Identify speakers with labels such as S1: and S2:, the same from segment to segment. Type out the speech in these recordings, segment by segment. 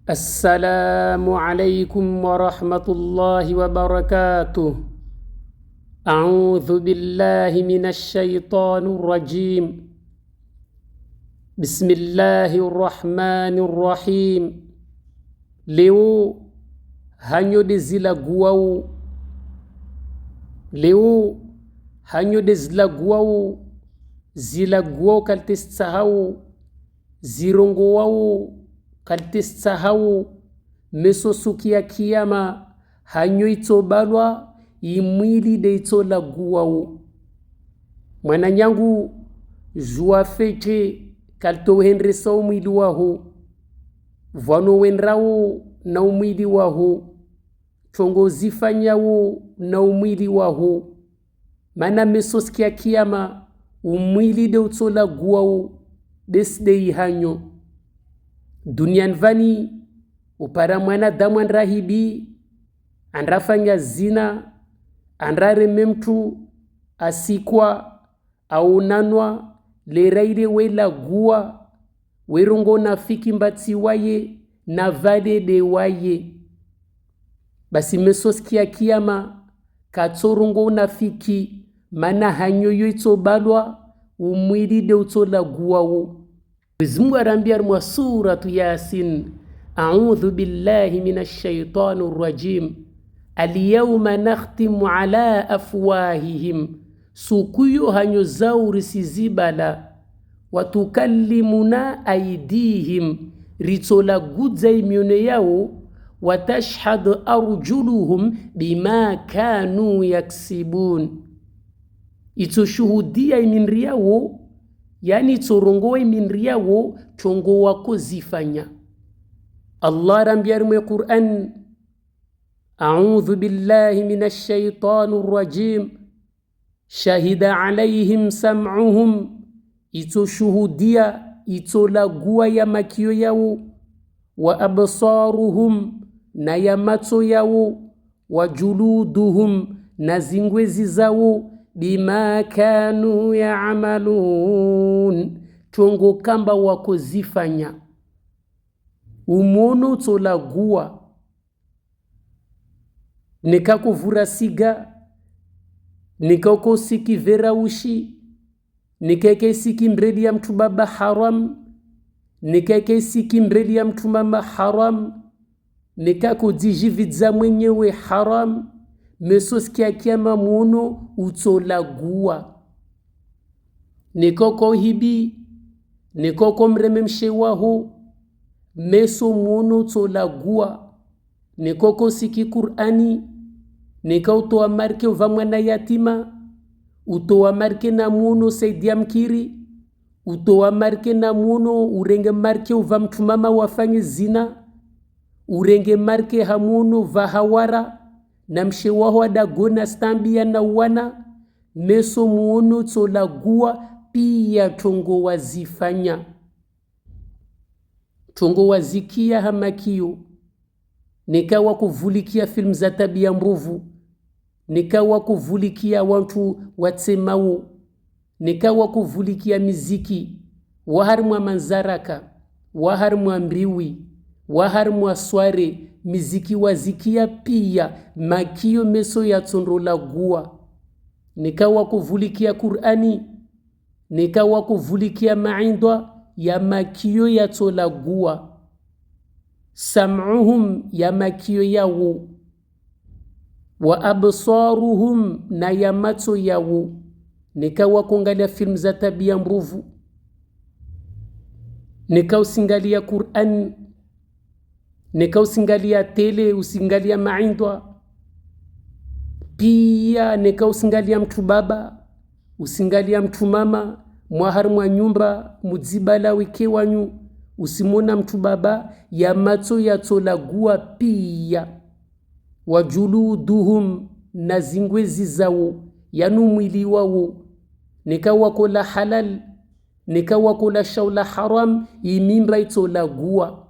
S1: السلام عليكم ورحمة الله وبركاته. أعوذ بالله من الشيطان الرجيم. بسم الله الرحمن الرحيم. Leo hanyode zila guau, leo hanyode zila guau, zila guau kaltesahau, zirongo wau kaltesahau, mesosukia kiyama hanyo itobalwa imwili de itola guau. Mwana nyangu jua fete kalto hendresa umwili waho, vano wendrawo na umwili waho, chongo zifanyawo na umwili waho. Mana mesoskia kiyama umwili de utola guau desde ihanyo. Dunian vani upara mwana damu andrahibi, andrafanya zina, andrare memtu asikwa au nanwa leraire wela gua werongo na fiki mbati waye na vade de waye. Basi mesoskia kiyama katsorongo na fiki mana hanyoyo itobalwa umwili de utola guawo. Mwenyezi arambia mwa suratu Yasin, a'udhu billahi minash shaitanir rajim, al-yawma nakhtimu ala afwahihim, sukuyo hanyo zao risizibala, watukallimuna aidihim, ritola gudza imyone yao, watashhadu arjuluhum bima kanu yaksibun, itoshuhudia iminri yao, yani torongoe minri yao chongo wako zifanya. Allah rambia mwe Qur'an, a'udhu billahi minash shaitanir rajim, shahida alayhim sam'uhum, itoshuhudia itolagua ya makio yao, wa absaruhum na ya macho yao, wa juluduhum na zingwezi zao, bima kanu ya'malun, chongo kamba wako zifanya. Umono tolagua nikakuvura siga, nikako siki vera ushi, nikake siki mredi ya mtu baba haram, nikake siki mredi ya mtu mama haram, nikako dijividza mwenyewe haram, mesoskia kiyama muno utolagua. Nikoko hibi, nikoko mrememshe waho, meso muno utolagua. Nikoko siki Qur'ani, nika utoa marke uva mwana yatima, utoa marke na muno saidia mkiri, utoa marke na muno urenge marke uva mtu mama wafanye zina, urenge marke hamuno vahawara, na mshe waho adagona stambia na wana, meso muono tolagua pia tongo wazifanya. Tongo wazikia hamakio, nikawa kuvulikia film za tabia mbovu, nikawa kuvulikia watu watsemao, nikawa kuvulikia miziki, waharmwa manzaraka, waharmwa mbriwi, waharmwa sware, miziki wazikia pia makio meso ya tondola gua. Nikawa kuvulikia Qur'ani, nikawa kuvulikia maindwa ya makio ya tola gua. Sam'uhum ya makio yao, wa absaruhum na ya macho yao. Nikawa kuangalia film za tabia mbovu, nikawa usingalia Qur'an, nikawa usingalia tele, usingalia maindwa pia, nikawa usingalia mtu baba, usingalia mtu mama, mwahari mwa nyumba muzibala wike wanyu, usimona mtu baba ya macho ya tolagua pia. Wajuluduhum na zingwezi zao, yanu mwili wao, nikawa kola halal, nikawa kola shaula haram, imimba itolagua.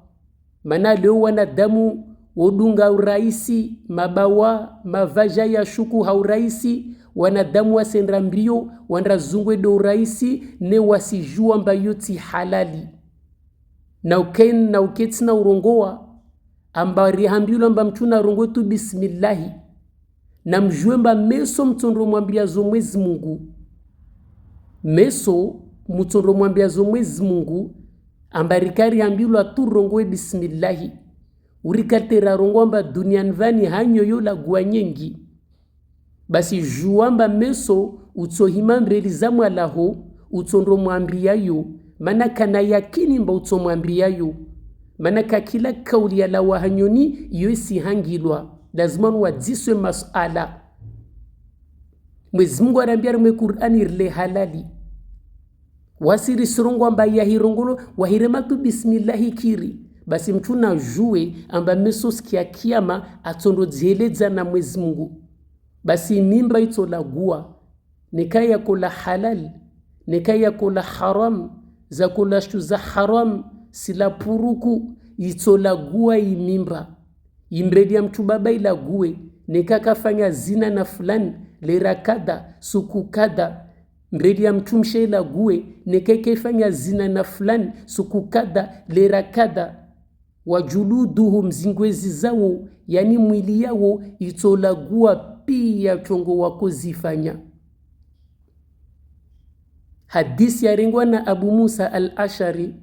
S1: Mana leo wanadamu odunga uraisi, mabawa, mavaja ya shuku hauraisi, wanadamu wasendra mbio, wanrazungwe do uraisi, ne wasijua mba yoti halali. Na uketi na urongoa, amba rihambiulo amba mchuna rongo tu bismillahi na mjuemba meso mtondo mwambia zo Mwenyezi Mungu meso mtondo mwambia zo Mwenyezi Mungu amba rikari hambiulo tu rongo bismillahi urikatera rongo amba duniani vani hanyo yola gua nyengi basi juamba meso utsohima mbeli za mwalaho utondo mwambiayo mana kana yakini mba utomwambiayo mana kakila kauli ya lawa hanyoni yoisi hangilwa lazima wadziswe masala. Mwenyezi Mungu arambia mu Qur'ani irle halali wasiri sirongo amba yahirongolo wahirema tu bismillahi kiri basi mtuna jue amba meso sikia kiyama atondo dzieleza na Mwenyezi Mungu basi mimba itolagua nikaya kula halal nikaya kula haram za kula shtu za haram sila puruku itolagua imimba imredi ya mtu baba ilague nikakafanya zina na fulani lera kada suku kada mredi ya mtu mshe ilague nikakafanya zina na fulani suku kada lera kada wajuluduhum zingwezi zao yani mwili yao itolagua pia chongo wako zifanya. Hadisi ya ringwa na Abu Musa al-Ashari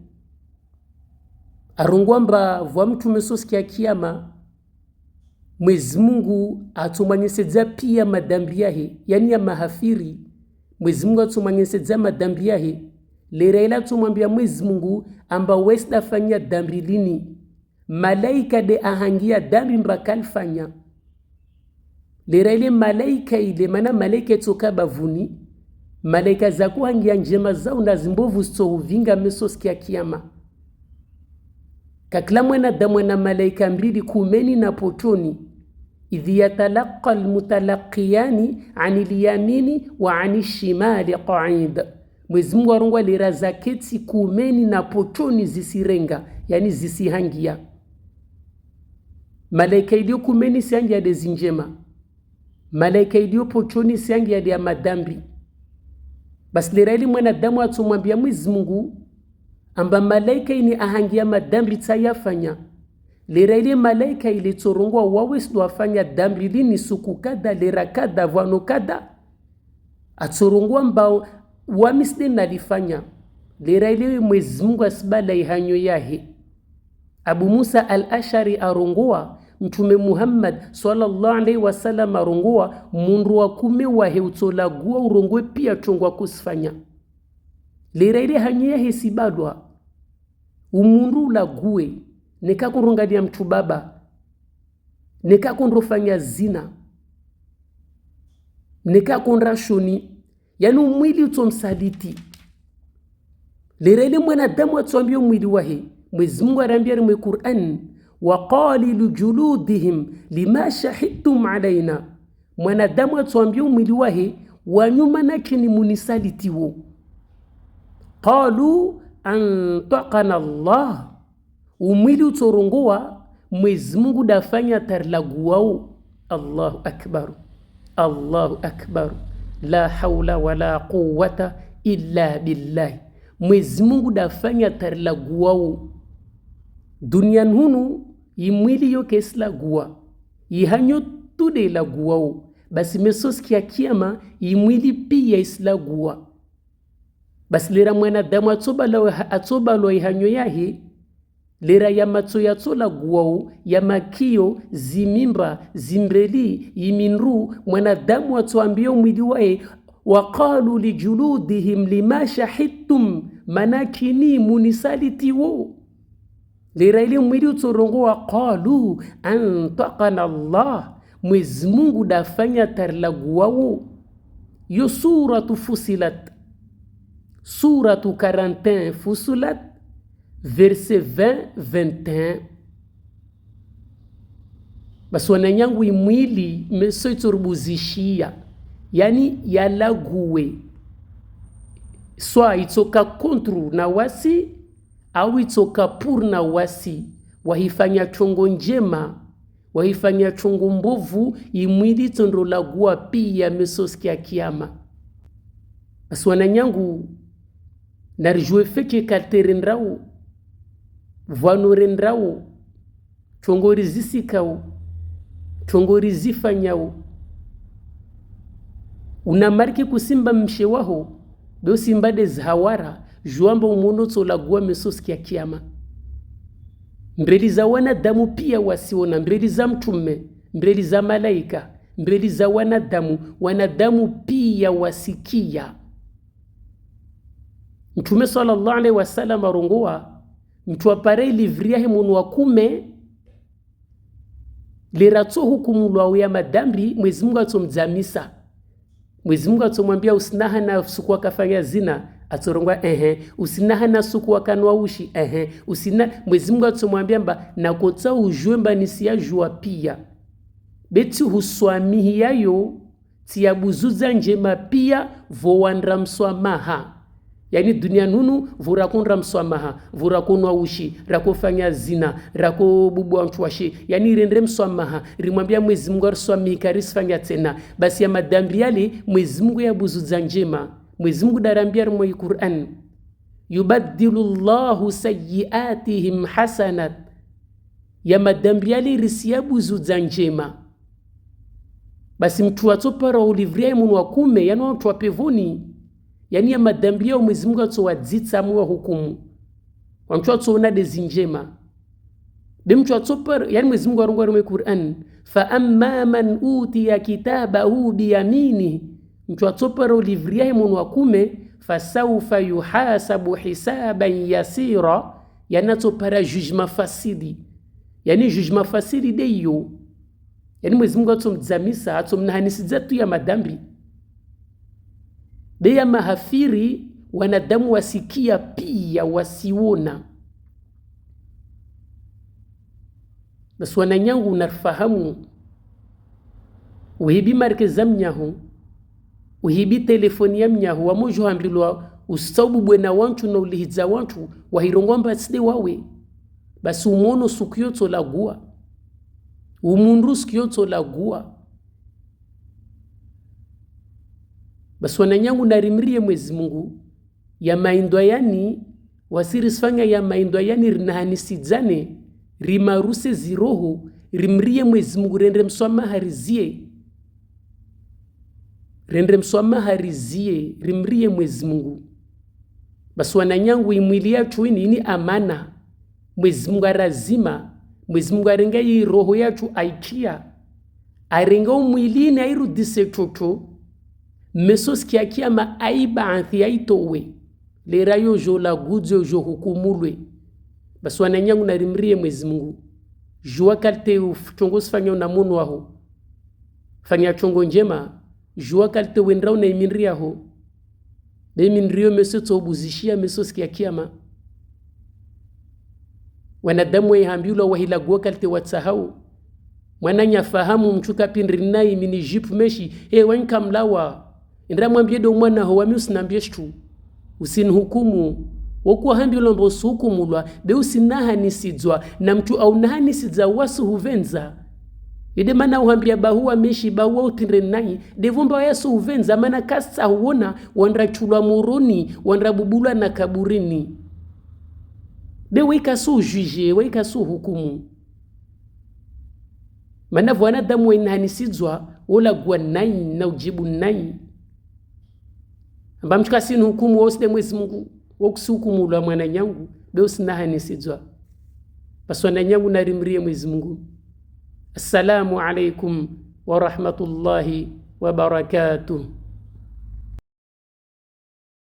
S1: arungwa mba vwa mtu mesoski ya kiyama Mwenyezi Mungu atumanyeseza pia madambi yahe yani ya mahafiri Mwenyezi Mungu atumanyeseza madambi yahe leraila tumwambia Mwenyezi Mungu amba wesda fanya dambi lini malaika de ahangia dambi mbakalfanya leraile malaika ile mana malaika toka bavuni malaika za kuhangia njema zao na zimbovu sto uvinga mesoski ya kiyama kakla mwena damwena malaika mbili kumeni na potoni idhi yatalaqa almutalaqiyani anil yamini wa anil shimali qa'id. Mwenyezi Mungu arongwa lera zaketi kumeni na potoni zisirenga yani zisihangia malaika ilio kumeni sihangia de zinjema malaika ilio potoni sihangia de madambi basi lera ili mwena damu atumwambia Mwenyezi Mungu amba malaika ini ahangia madambi tayafanya lera ile malaika ile torongwa wawesdo afanya dambi lini suku kada lera kada vano kada atorongwa mbao wamisde nalifanya lera ile Mwenyezi Mungu asibala ihanyo yahe. Abu Musa al-Ashari arongwa Mtume Muhammad sallallahu alaihi wasallam arongwa mundu wa kume wahe utolagua urongwe pia chongwa kusifanya lera ile hanyo yahe sibadwa umundu ulague nikakurungadia mtu baba nikakundofanya zina nikakundashoni yani umwili utomsaliti lera ile mwanadamu atuambia umwili wahe Mwenyezi Mungu arambia mu Qur'an wa qalilu juludihim lima shahidtum alaina mwanadamu atuambia umwili wahe wanyuma nakini munisalitiwo qalu antaqana Allah umwili utorongoa Mwenyezi Mungu dafanya tarlaguao. Allahu akbar Allahu akbar la hawla wala quwwata illa billah. Mwenyezi Mungu dafanya tarlaguao duniani hunu imwili yoke islagua ihanyo tude laguao basi mesoski ya kiyama imwili pia islagua basi lera mwanadamu atobalo ihanyo yahe lera ya mato ya tola guao ya makio zimimba zimbreli iminru mwanadamu atuambia mwili wae waqalu lijuludihim lima shahidtum manakini munisalitiwo lera ile mwili utorongo waqalu antaqana Allah Mwenyezi Mungu dafanya tarlaguao. Yo suratu Fusilat suratu 41 Fusilat verset 20-21 basi wananyangu imwili meso itorubuzishia yani yalague swa itoka kontru na wasi au itoka pur na wasi wahifanya chongo njema wahifanya chongo mbovu imwili tondo lagua pia mesoski ya kiyama basi wananyangu narijue feke kalterendrau vanorendrau chongori zisikau, chongori zifanyau, unamariki kusimba mshewaho do simbade zahawara juamba umuno tsolagua mesoski ya kiyama. Mbeli za wanadamu pia wasiona, mbeli za mtume, mbeli za malaika, mbeli za wanadamu pia wasikia. Mtume sallallahu alaihi wasallam arongoa mtu apare livriahe munu wa kume liratso hukumulwa ya madambi Mwenyezi Mungu atomdzamisa. Mwenyezi Mungu atomwambia usinaha na suku akafanya zina, atorongwa usinaha na suku akanwa ushi Mwenyezi Mungu atomwambia mba nakotsa ujue mba nisiyajua pia beti huswamihi yayo tiyabuzuza njema pia vowandra mswamaha. Yani dunia nunu vurakundra mswamaha, vurakunwa ushi, rakofanya zina, rakobubwa mtuwashi, yani rendre mswamaha, rimwambia Mwenyezi Mungu arswamika risfanya tena. Basi ya madambi yale Mwenyezi Mungu yabuzuza njema. Mwenyezi Mungu darambia rmoi Qur'an, yubaddilullahu sayyiatihim hasanat, ya madambi yale risiyabuzuza njema. Basi mtu watopara ulivria munu wa kume, yani watu wa pevoni, yani ya madambi yao Mwenyezi Mungu atowadzitsa mu wa hukumu. Wamtu atowona dezi njema. Mtu atopara, yani Mwenyezi Mungu arongwa rmwe Qur'an, fa amma man utiya kitabahu biyamini, mtu atopara ulivria munu wa kume, fasawfa yuhasabu hisaban yasira, yani atopara jugement facile. Yani jugement facile deyo. Yani Mwenyezi Mungu atomdzamisa, atomnahanisiza tu ya madambi. Beya mahafiri wanadamu wasikia pia wasiona. Basi wananyangu unafahamu uhibi markeza mnyahu, uhibi telefoni ya mnyahu, wamojo hambilwa usaubu bwena wantu na ulihiza wantu wahirongwamba side wawe. Basi umono sukiyoto lagua, umundu sukiyoto lagua. Basi wananyangu narimrie Mwenyezi Mungu ya maindwa yani wasirisfanya ya maindwa yani rinahanisidzane rimaruse ziroho rimrie Mwenyezi Mungu rendre mswamaha rizie rimrie Mwenyezi Mungu. Basi wananyangu imwili yacu ini amana Mwenyezi Mungu arazima. Mwenyezi Mungu arenga hii roho yacu aikia, arenga umwilini airudise toto mesos kia kiyama aiba anthi aitowe lera yojo la gudzo yojo hukumulwe. Basi wananyangu narimrie Mwenyezi Mungu jua kalte chongo sifanya na munu waho fanya chongo njema, jua kalte wendra una iminria ho de minrio mesoto obuzishia mesos kia kiyama. Wanadamu wahambiulwa wahilagua kalte watsahau. Mwananya fahamu mchuka pinrinai mini jipu meshi wanka mlawa indra mwambie do mwana ho wami usinambie shtu usinhukumu wokuwa hambiulwa mbo usuhukumulwa be usinaha nisidzwa na mtu au naha nisidza wasu huvenza ide mana uhambia bahuwa meshi bahuwa utinrenai devomba yasu huvenza mana kasa huona wandra chulwa muroni wandra bubulwa na kaburini be weka su juge weka su hukumu. Mana wanadamu wainhanisidzwa wala gwa nai na ujibu nai amba mtuka sinu hukumu waside Mwenyezi Mungu wakusi hukumu ula mwana nyangu be usinahanisidzwa. Basi wana nyangu narimrie Mwenyezi Mungu. Assalamu alaikum wa rahmatullahi wa barakatuh.